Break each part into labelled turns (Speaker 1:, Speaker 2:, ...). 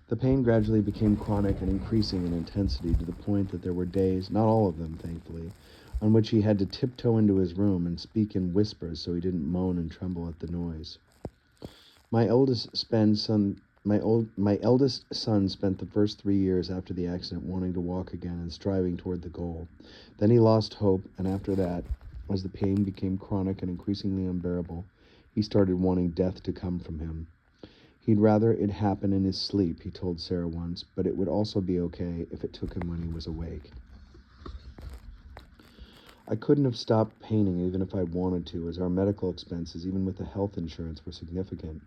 Speaker 1: The pain gradually became chronic and increasing in intensity to the point that there were days, not all of them thankfully, on which he had to tiptoe into his room and speak in whispers so he didn't moan and tremble at the noise. My eldest son my eldest son spent the first 3 years after the accident wanting to walk again and striving toward the goal. Then he lost hope, and after that, as the pain became chronic and increasingly unbearable, he started wanting death to come from him. He'd rather it happen in his sleep, he told Sarah once, but it would also be okay if it took him when he was awake. I couldn't have stopped painting even if I'd wanted to, as our medical expenses, even with the health insurance, were significant.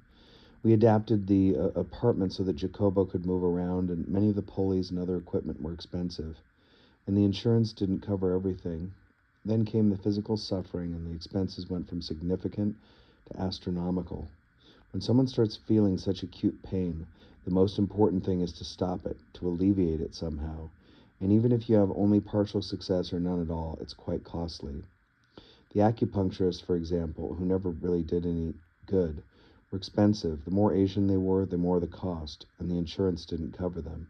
Speaker 1: We adapted the apartment so that Jacobo could move around, and many of the pulleys and other equipment were expensive, and the insurance didn't cover everything. Then came the physical suffering, and the expenses went from significant to astronomical. When someone starts feeling such acute pain, the most important thing is to stop it, to alleviate it somehow. And even if you have only partial success or none at all, it's quite costly. The acupuncturists, for example, who never really did any good, were expensive. The more Asian they were, the more the cost, and the insurance didn't cover them.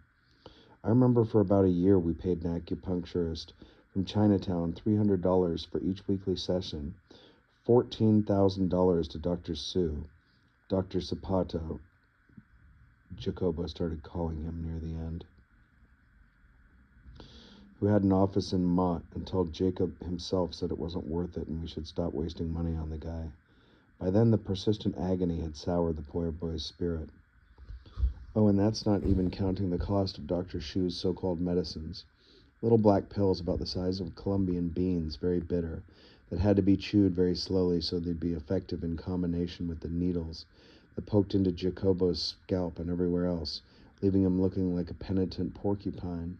Speaker 1: I remember for about a year we paid an acupuncturist from Chinatown $300 for each weekly session, $14,000 to Dr. Su, Dr. Sapato, Jacobo started calling him near the end, who had an office in Mott, until Jacob himself said it wasn't worth it and we should stop wasting money on the guy. By then, the persistent agony had soured the poor boy's spirit. Oh, and that's not even counting the cost of Dr. Shu's so-called medicines. Little black pills about the size of Colombian beans, very bitter, that had to be chewed very slowly so they'd be effective in combination with the needles that poked into Jacobo's scalp and everywhere else, leaving him looking like a penitent porcupine.